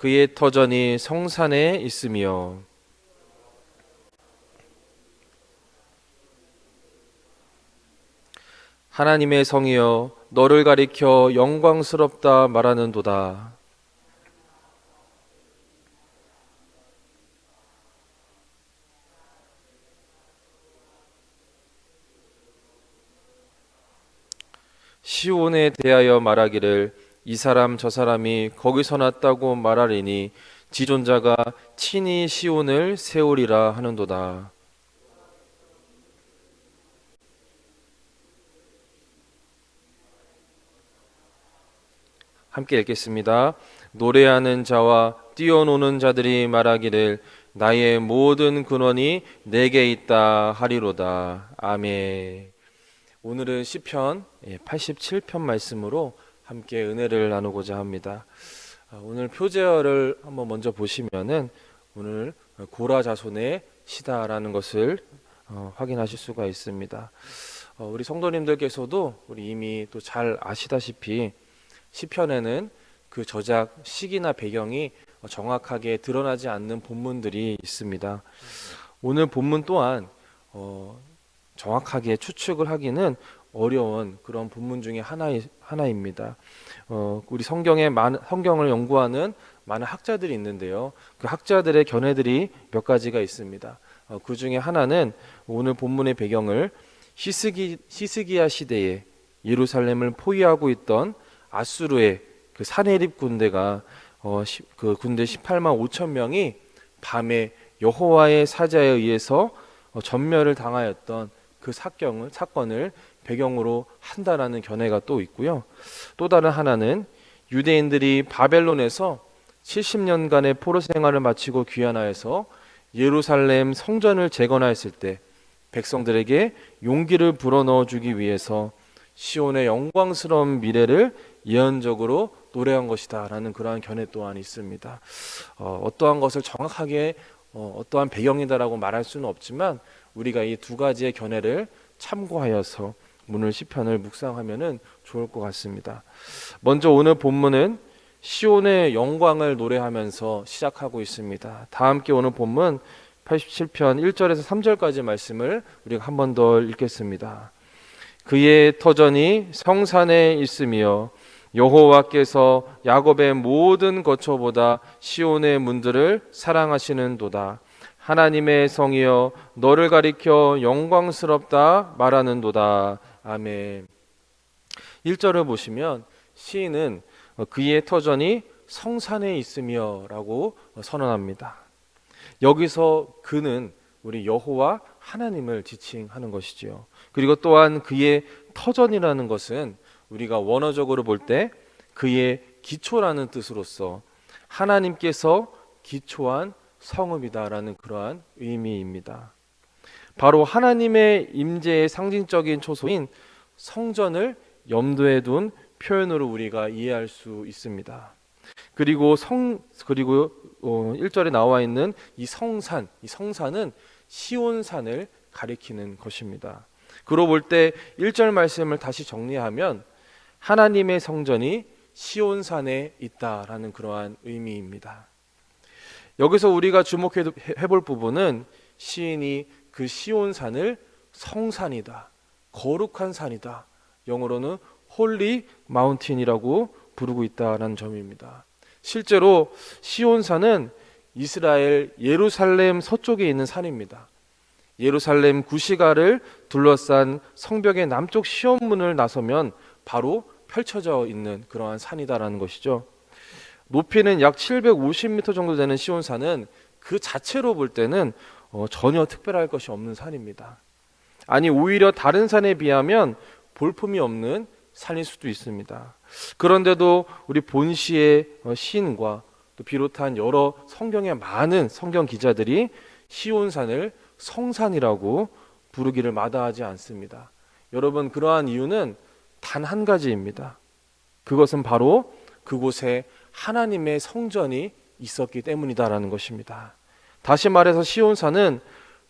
그의 터전이 성산에 있으며 하나님의 성이여 너를 가리켜 영광스럽다 말하는도다. 시온에 대하여 말하기를 이 사람 저 사람이 거기서 났다고 말하리니 지존자가 친히 시온을 세우리라 하는도다. 함께 읽겠습니다. 노래하는 자와 뛰어노는 자들이 말하기를 나의 모든 근원이 내게 있다 하리로다. 아멘. 오늘은 시편 87편 말씀으로 함께 은혜를 나누고자 합니다. 오늘 표제어를 한번 먼저 보시면은 오늘 고라 자손의 시다라는 것을 확인하실 수가 있습니다. 우리 성도님들께서도 우리 이미 또 잘 아시다시피 시편에는 그 저작 시기나 배경이 정확하게 드러나지 않는 본문들이 있습니다. 오늘 본문 또한 정확하게 추측을 하기는 어려운 그런 본문 중에 하나입니다. 우리 성경을 연구하는 많은 학자들이 있는데요. 그 학자들의 견해들이 몇 가지가 있습니다. 그 중에 하나는 오늘 본문의 배경을 히스기야 시대에 예루살렘을 포위하고 있던 아수르의 그 사내립 군대가 그 군대 18만 5천 명이 밤에 여호와의 사자에 의해서 전멸을 당하였던 그 사건을 배경으로 한다라는 견해가 또 있고요. 또 다른 하나는 유대인들이 바벨론에서 70년간의 포로 생활을 마치고 귀환하여서 예루살렘 성전을 재건하였을 때 백성들에게 용기를 불어넣어 주기 위해서 시온의 영광스러운 미래를 예언적으로 노래한 것이다 라는 그러한 견해 또한 있습니다. 어떠한 것을 정확하게 어떠한 배경이다라고 말할 수는 없지만 우리가 이 두 가지의 견해를 참고하여서 오늘 시편을 묵상하면 좋을 것 같습니다. 먼저 오늘 본문은 시온의 영광을 노래하면서 시작하고 있습니다. 다 함께 오늘 본문 87편 1절에서 3절까지 말씀을 우리가 한 번 더 읽겠습니다. 그의 터전이 성산에 있으며 여호와께서 야곱의 모든 거처보다 시온의 문들을 사랑하시는도다. 하나님의 성이여 너를 가리켜 영광스럽다 말하는도다. 아멘. 1절을 보시면 시인은 그의 터전이 성산에 있으며 라고 선언합니다. 여기서 그는 우리 여호와 하나님을 지칭하는 것이지요. 그리고 또한 그의 터전이라는 것은 우리가 원어적으로 볼 때 그의 기초라는 뜻으로서 하나님께서 기초한 성읍이다라는 그러한 의미입니다. 바로 하나님의 임재의 상징적인 초소인 성전을 염두에 둔 표현으로 우리가 이해할 수 있습니다. 그리고 1절에 나와 있는 이 성산은 시온산을 가리키는 것입니다. 그러고 볼 때 1절 말씀을 다시 정리하면 하나님의 성전이 시온산에 있다라는 그러한 의미입니다. 여기서 우리가 주목해 볼 부분은 시인이 그 시온산을 성산이다, 거룩한 산이다, 영어로는 홀리 마운틴이라고 부르고 있다라는 점입니다. 실제로 시온산은 이스라엘 예루살렘 서쪽에 있는 산입니다. 예루살렘 구시가를 둘러싼 성벽의 남쪽 시온문을 나서면 바로 펼쳐져 있는 그러한 산이다라는 것이죠. 높이는 약 750m 정도 되는 시온산은 그 자체로 볼 때는 전혀 특별할 것이 없는 산입니다. 아니 오히려 다른 산에 비하면 볼품이 없는 산일 수도 있습니다. 그런데도 우리 본시의 시인과 또 비롯한 여러 성경의 많은 성경 기자들이 시온산을 성산이라고 부르기를 마다하지 않습니다. 여러분, 그러한 이유는 단 한 가지입니다. 그것은 바로 그곳에 하나님의 성전이 있었기 때문이다라는 것입니다. 다시 말해서 시온산은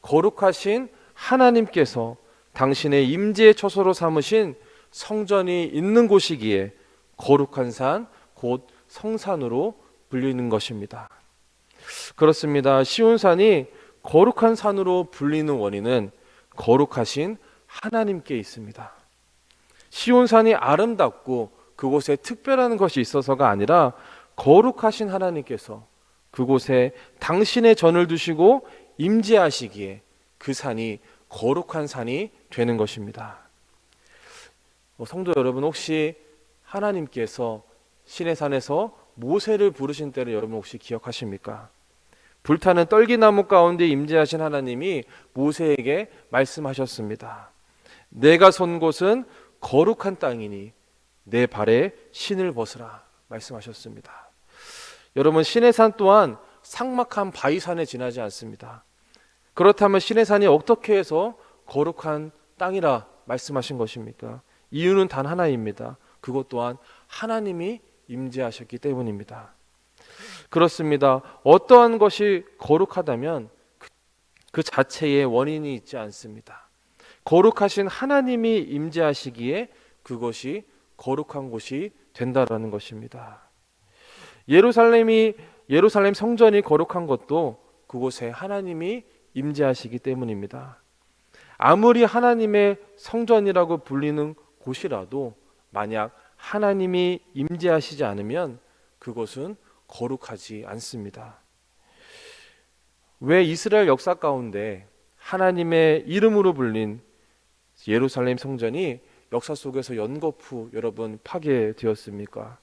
거룩하신 하나님께서 당신의 임재의 처소로 삼으신 성전이 있는 곳이기에 거룩한 산, 곧 성산으로 불리는 것입니다. 그렇습니다. 시온산이 거룩한 산으로 불리는 원인은 거룩하신 하나님께 있습니다. 시온산이 아름답고 그곳에 특별한 것이 있어서가 아니라 거룩하신 하나님께서 그곳에 당신의 전을 두시고 임재하시기에 그 산이 거룩한 산이 되는 것입니다. 성도 여러분, 혹시 하나님께서 시내산에서 모세를 부르신 때를 여러분 혹시 기억하십니까? 불타는 떨기나무 가운데 임재하신 하나님이 모세에게 말씀하셨습니다. 내가 선 곳은 거룩한 땅이니 내 발에 신을 벗으라 말씀하셨습니다. 여러분, 시내산 또한 삭막한 바위산에 지나지 않습니다. 그렇다면 시내산이 어떻게 해서 거룩한 땅이라 말씀하신 것입니까? 이유는 단 하나입니다. 그것 또한 하나님이 임재하셨기 때문입니다. 그렇습니다. 어떠한 것이 거룩하다면 그 자체에 원인이 있지 않습니다. 거룩하신 하나님이 임재하시기에 그것이 거룩한 곳이 된다라는 것입니다. 예루살렘 성전이 거룩한 것도 그곳에 하나님이 임재하시기 때문입니다. 아무리 하나님의 성전이라고 불리는 곳이라도 만약 하나님이 임재하시지 않으면 그곳은 거룩하지 않습니다. 왜 이스라엘 역사 가운데 하나님의 이름으로 불린 예루살렘 성전이 역사 속에서 연거푸 여러분 파괴되었습니까?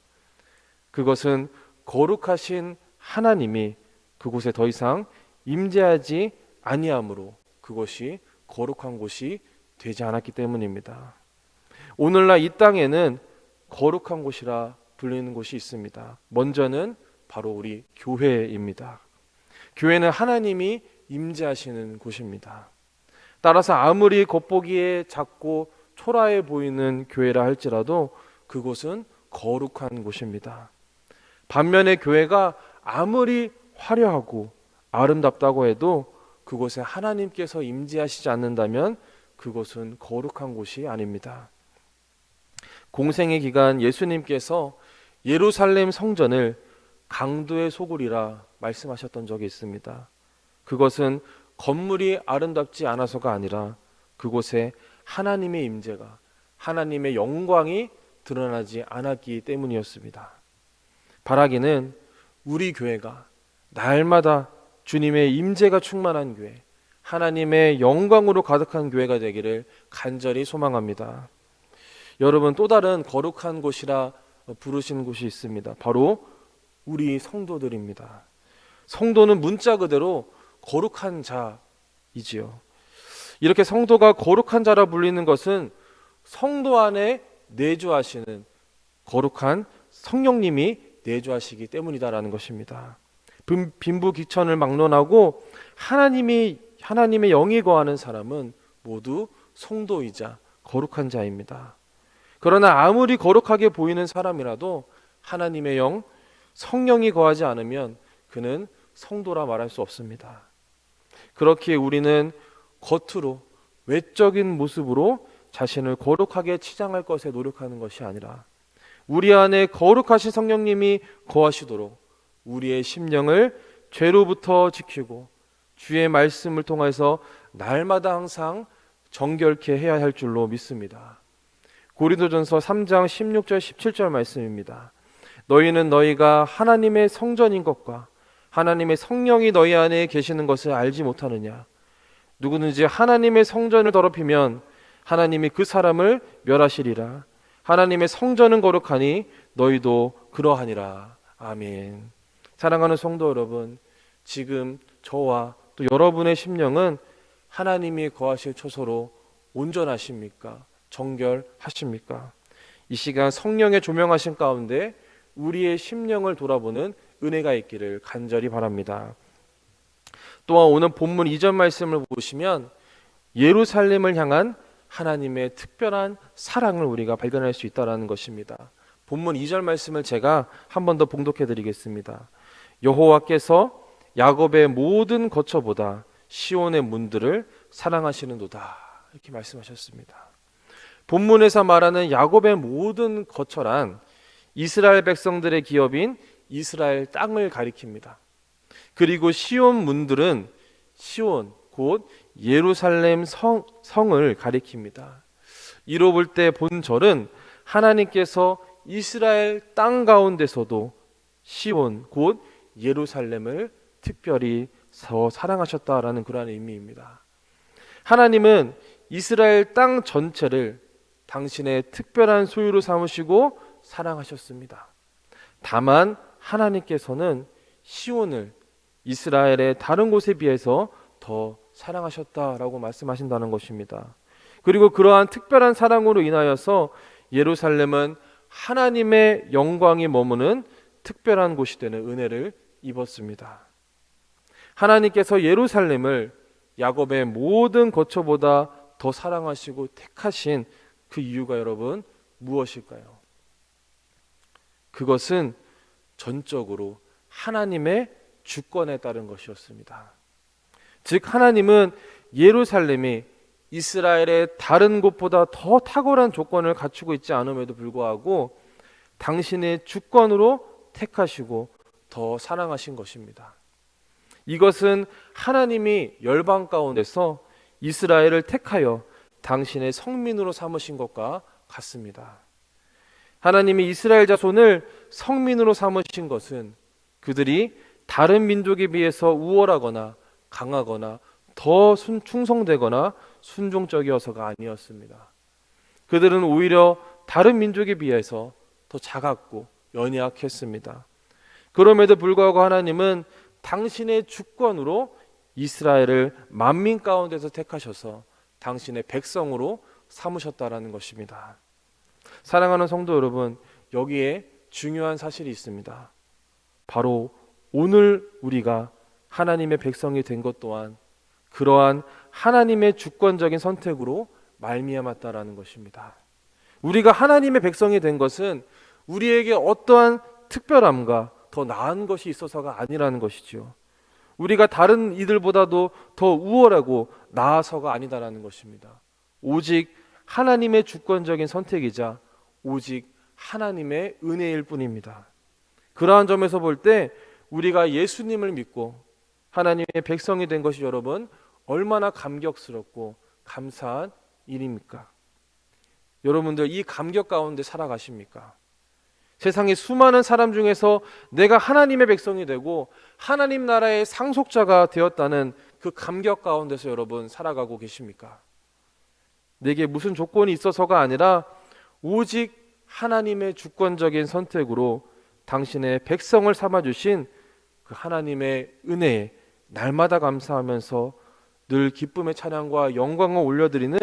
그것은 거룩하신 하나님이 그곳에 더 이상 임재하지 아니함으로 그것이 거룩한 곳이 되지 않았기 때문입니다. 오늘날 이 땅에는 거룩한 곳이라 불리는 곳이 있습니다. 먼저는 바로 우리 교회입니다. 교회는 하나님이 임재하시는 곳입니다. 따라서 아무리 겉보기에 작고 초라해 보이는 교회라 할지라도 그곳은 거룩한 곳입니다. 반면에 교회가 아무리 화려하고 아름답다고 해도 그곳에 하나님께서 임재하시지 않는다면 그곳은 거룩한 곳이 아닙니다. 공생의 기간 예수님께서 예루살렘 성전을 강도의 소굴이라 말씀하셨던 적이 있습니다. 그것은 건물이 아름답지 않아서가 아니라 그곳에 하나님의 임재가, 하나님의 영광이 드러나지 않았기 때문이었습니다. 바라기는 우리 교회가 날마다 주님의 임재가 충만한 교회, 하나님의 영광으로 가득한 교회가 되기를 간절히 소망합니다. 여러분, 또 다른 거룩한 곳이라 부르신 곳이 있습니다. 바로 우리 성도들입니다. 성도는 문자 그대로 거룩한 자이지요. 이렇게 성도가 거룩한 자라 불리는 것은 성도 안에 내주하시는 거룩한 성령님이 내주하시기 때문이다라는 것입니다. 빈부귀천을 막론하고 하나님의 영이 거하는 사람은 모두 성도이자 거룩한 자입니다. 그러나 아무리 거룩하게 보이는 사람이라도 하나님의 영, 성령이 거하지 않으면 그는 성도라 말할 수 없습니다. 그렇기에 우리는 겉으로 외적인 모습으로 자신을 거룩하게 치장할 것에 노력하는 것이 아니라 우리 안에 거룩하신 성령님이 거하시도록 우리의 심령을 죄로부터 지키고 주의 말씀을 통해서 날마다 항상 정결케 해야 할 줄로 믿습니다. 고린도전서 3장 16절 17절 말씀입니다. 너희는 너희가 하나님의 성전인 것과 하나님의 성령이 너희 안에 계시는 것을 알지 못하느냐? 누구든지 하나님의 성전을 더럽히면 하나님이 그 사람을 멸하시리라. 하나님의 성전은 거룩하니 너희도 그러하니라. 아멘. 사랑하는 성도 여러분, 지금 저와 또 여러분의 심령은 하나님이 거하실 처소로 온전하십니까? 정결하십니까? 이 시간 성령의 조명하신 가운데 우리의 심령을 돌아보는 은혜가 있기를 간절히 바랍니다. 또한 오늘 본문 2절 말씀을 보시면 예루살렘을 향한 하나님의 특별한 사랑을 우리가 발견할 수 있다는 것입니다. 본문 2절 말씀을 제가 한 번 더 봉독해 드리겠습니다. 여호와께서 야곱의 모든 거처보다 시온의 문들을 사랑하시는도다, 이렇게 말씀하셨습니다. 본문에서 말하는 야곱의 모든 거처란 이스라엘 백성들의 기업인 이스라엘 땅을 가리킵니다. 그리고 시온 문들은 시온 곧 예루살렘 성을 가리킵니다. 이로 볼 때 본절은 하나님께서 이스라엘 땅 가운데서도 시온 곧 예루살렘을 특별히 더 사랑하셨다라는 그러한 의미입니다. 하나님은 이스라엘 땅 전체를 당신의 특별한 소유로 삼으시고 사랑하셨습니다. 다만 하나님께서는 시온을 이스라엘의 다른 곳에 비해서 더 사랑하셨다라고 말씀하신다는 것입니다. 그리고 그러한 특별한 사랑으로 인하여서 예루살렘은 하나님의 영광이 머무는 특별한 곳이 되는 은혜를 입었습니다. 하나님께서 예루살렘을 야곱의 모든 거처보다 더 사랑하시고 택하신 그 이유가 여러분 무엇일까요? 그것은 전적으로 하나님의 주권에 따른 것이었습니다. 즉 하나님은 예루살렘이 이스라엘의 다른 곳보다 더 탁월한 조건을 갖추고 있지 않음에도 불구하고 당신의 주권으로 택하시고 더 사랑하신 것입니다. 이것은 하나님이 열방 가운데서 이스라엘을 택하여 당신의 성민으로 삼으신 것과 같습니다. 하나님이 이스라엘 자손을 성민으로 삼으신 것은 그들이 다른 민족에 비해서 우월하거나 강하거나 더 충성되거나 순종적이어서가 아니었습니다. 그들은 오히려 다른 민족에 비해서 더 작았고 연약했습니다. 그럼에도 불구하고 하나님은 당신의 주권으로 이스라엘을 만민 가운데서 택하셔서 당신의 백성으로 삼으셨다라는 것입니다. 사랑하는 성도 여러분, 여기에 중요한 사실이 있습니다. 바로 오늘 우리가 하나님의 백성이 된 것 또한 그러한 하나님의 주권적인 선택으로 말미암았다라는 것입니다. 우리가 하나님의 백성이 된 것은 우리에게 어떠한 특별함과 더 나은 것이 있어서가 아니라는 것이죠. 우리가 다른 이들보다도 더 우월하고 나아서가 아니다라는 것입니다. 오직 하나님의 주권적인 선택이자 오직 하나님의 은혜일 뿐입니다. 그러한 점에서 볼 때 우리가 예수님을 믿고 하나님의 백성이 된 것이 여러분 얼마나 감격스럽고 감사한 일입니까? 여러분들 이 감격 가운데 살아가십니까? 세상의 수많은 사람 중에서 내가 하나님의 백성이 되고 하나님 나라의 상속자가 되었다는 그 감격 가운데서 여러분 살아가고 계십니까? 내게 무슨 조건이 있어서가 아니라 오직 하나님의 주권적인 선택으로 당신의 백성을 삼아주신 그 하나님의 은혜에 날마다 감사하면서 늘 기쁨의 찬양과 영광을 올려드리는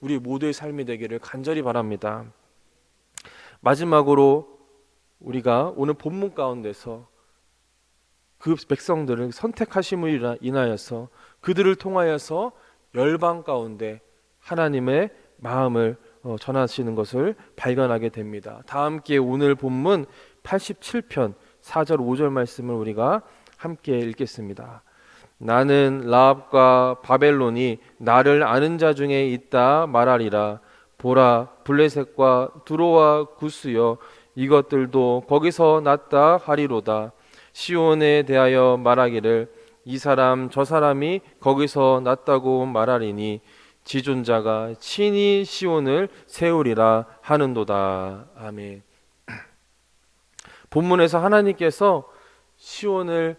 우리 모두의 삶이 되기를 간절히 바랍니다. 마지막으로 우리가 오늘 본문 가운데서 그 백성들을 선택하심을 인하여서 그들을 통하여서 열방 가운데 하나님의 마음을 전하시는 것을 발견하게 됩니다. 다 함께 오늘 본문 87편 4절 5절 말씀을 우리가 함께 읽겠습니다. 나는 라합과 바벨론이 나를 아는 자 중에 있다 말하리라. 보라, 블레셋과 두로와 구스여, 이것들도 거기서 났다 하리로다. 시온에 대하여 말하기를 이 사람 저 사람이 거기서 났다고 말하리니 지존자가 친히 시온을 세우리라 하는도다. 아멘. 본문에서 하나님께서 시온을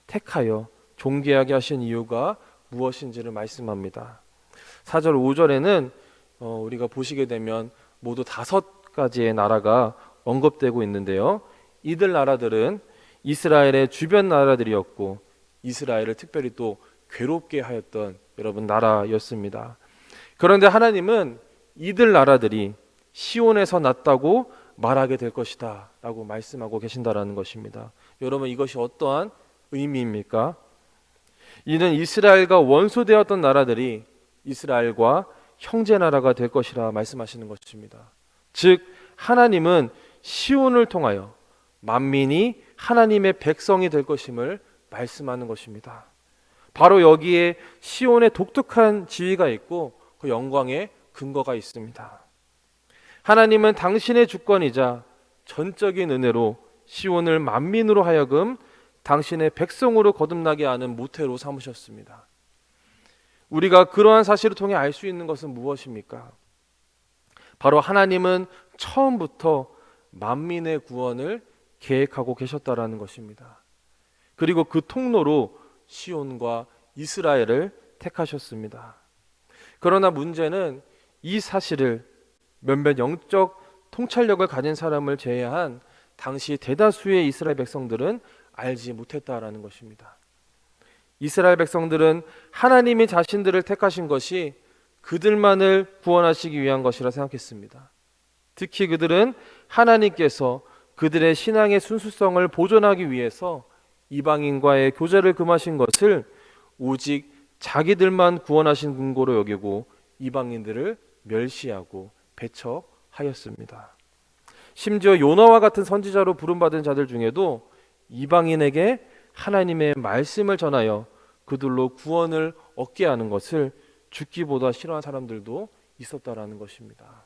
택하여 존귀하게 하신 이유가 무엇인지를 말씀합니다. 4절 5절에는 우리가 보시게 되면 모두 5가지의 나라가 언급되고 있는데요. 이들 나라들은 이스라엘의 주변 나라들이었고 이스라엘을 특별히 또 괴롭게 하였던 여러분 나라였습니다. 그런데 하나님은 이들 나라들이 시온에서 났다고 말하게 될 것이다 라고 말씀하고 계신다라는 것입니다. 여러분 이것이 어떠한 의미입니까? 이는 이스라엘과 원수되었던 나라들이 이스라엘과 형제 나라가 될 것이라 말씀하시는 것입니다. 즉 하나님은 시온을 통하여 만민이 하나님의 백성이 될 것임을 말씀하는 것입니다. 바로 여기에 시온의 독특한 지위가 있고 그 영광의 근거가 있습니다. 하나님은 당신의 주권이자 전적인 은혜로 시온을 만민으로 하여금 당신의 백성으로 거듭나게 하는 모태로 삼으셨습니다. 우리가 그러한 사실을 통해 알 수 있는 것은 무엇입니까? 바로 하나님은 처음부터 만민의 구원을 계획하고 계셨다라는 것입니다. 그리고 그 통로로 시온과 이스라엘을 택하셨습니다. 그러나 문제는 이 사실을 몇몇 영적 통찰력을 가진 사람을 제외한 당시 대다수의 이스라엘 백성들은 알지 못했다라는 것입니다. 이스라엘 백성들은 하나님이 자신들을 택하신 것이 그들만을 구원하시기 위한 것이라 생각했습니다. 특히 그들은 하나님께서 그들의 신앙의 순수성을 보존하기 위해서 이방인과의 교제를 금하신 것을 오직 자기들만 구원하신 근거로 여기고 이방인들을 멸시하고 배척하였습니다. 심지어 요나와 같은 선지자로 부름받은 자들 중에도 이방인에게 하나님의 말씀을 전하여 그들로 구원을 얻게 하는 것을 죽기보다 싫어하는 사람들도 있었다라는 것입니다.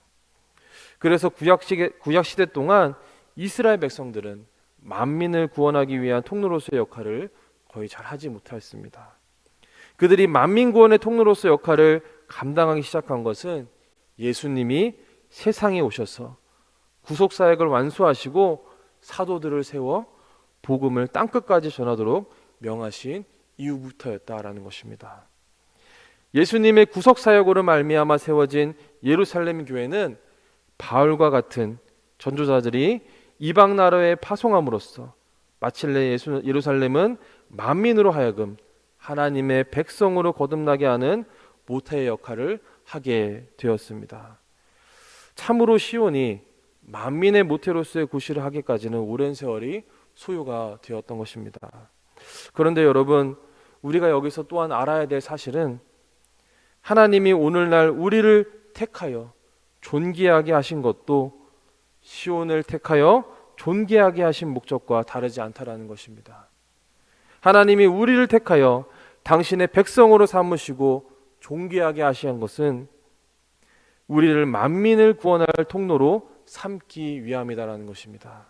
그래서 구약시대 동안 이스라엘 백성들은 만민을 구원하기 위한 통로로서의 역할을 거의 잘 하지 못했습니다. 그들이 만민 구원의 통로로서 역할을 감당하기 시작한 것은 예수님이 세상에 오셔서 구속사역을 완수하시고 사도들을 세워 복음을 땅끝까지 전하도록 명하신 이후부터였다라는 것입니다. 예수님의 구속사역으로 말미암아 세워진 예루살렘 교회는 바울과 같은 전도자들이 이방 나라에 파송함으로써 마침내 예루살렘은 만민으로 하여금 하나님의 백성으로 거듭나게 하는 모태의 역할을 하게 되었습니다. 참으로 시온이 만민의 모태로서의 구실을 하기까지는 오랜 세월이 소요가 되었던 것입니다. 그런데 여러분, 우리가 여기서 또한 알아야 될 사실은 하나님이 오늘날 우리를 택하여 존귀하게 하신 것도 시온을 택하여 존귀하게 하신 목적과 다르지 않다라는 것입니다. 하나님이 우리를 택하여 당신의 백성으로 삼으시고 존귀하게 하신 것은 우리를 만민을 구원할 통로로 삼기 위함이다라는 것입니다.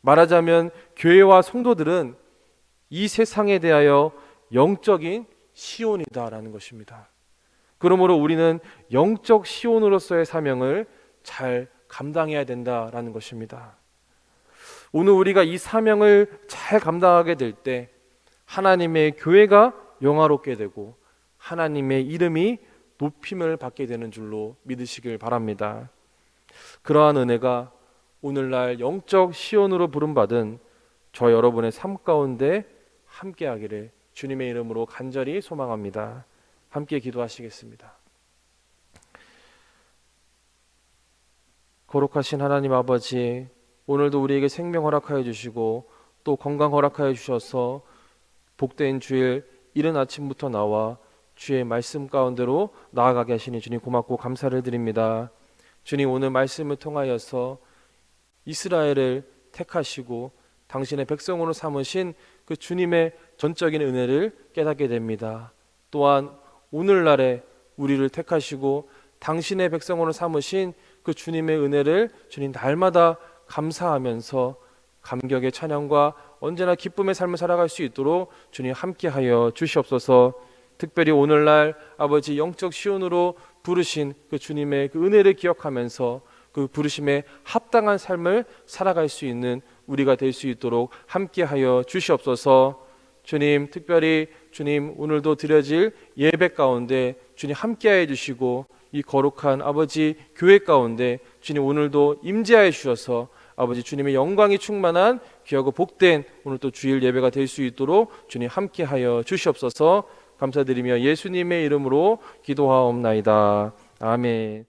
말하자면 교회와 성도들은 이 세상에 대하여 영적인 시온이다라는 것입니다. 그러므로 우리는 영적 시온으로서의 사명을 잘 감당해야 된다라는 것입니다. 오늘 우리가 이 사명을 잘 감당하게 될 때 하나님의 교회가 영화롭게 되고 하나님의 이름이 높임을 받게 되는 줄로 믿으시길 바랍니다. 그러한 은혜가 오늘날 영적 시온으로 부름받은 저 여러분의 삶 가운데 함께하기를 주님의 이름으로 간절히 소망합니다. 함께 기도하시겠습니다. 거룩하신 하나님 아버지, 오늘도 우리에게 생명 허락하여 주시고 또 건강 허락하여 주셔서 복된 주일 이른 아침부터 나와 주의 말씀 가운데로 나아가게 하시니 주님 고맙고 감사를 드립니다. 주님, 오늘 말씀을 통하여서 이스라엘을 택하시고 당신의 백성으로 삼으신 그 주님의 전적인 은혜를 깨닫게 됩니다. 또한 오늘날에 우리를 택하시고 당신의 백성으로 삼으신 그 주님의 은혜를 주님 날마다 감사하면서 감격의 찬양과 언제나 기쁨의 삶을 살아갈 수 있도록 주님 함께하여 주시옵소서. 특별히 오늘날 아버지 영적 시온으로 부르신 그 주님의 그 은혜를 기억하면서 그 부르심에 합당한 삶을 살아갈 수 있는 우리가 될 수 있도록 함께하여 주시옵소서. 주님, 특별히 주님 오늘도 드려질 예배 가운데 주님 함께하여 주시고 이 거룩한 아버지 교회 가운데 주님 오늘도 임재하여 주셔서 아버지 주님의 영광이 충만한 귀하고 복된 오늘 또 주일 예배가 될 수 있도록 주님 함께하여 주시옵소서. 감사드리며 예수님의 이름으로 기도하옵나이다. 아멘.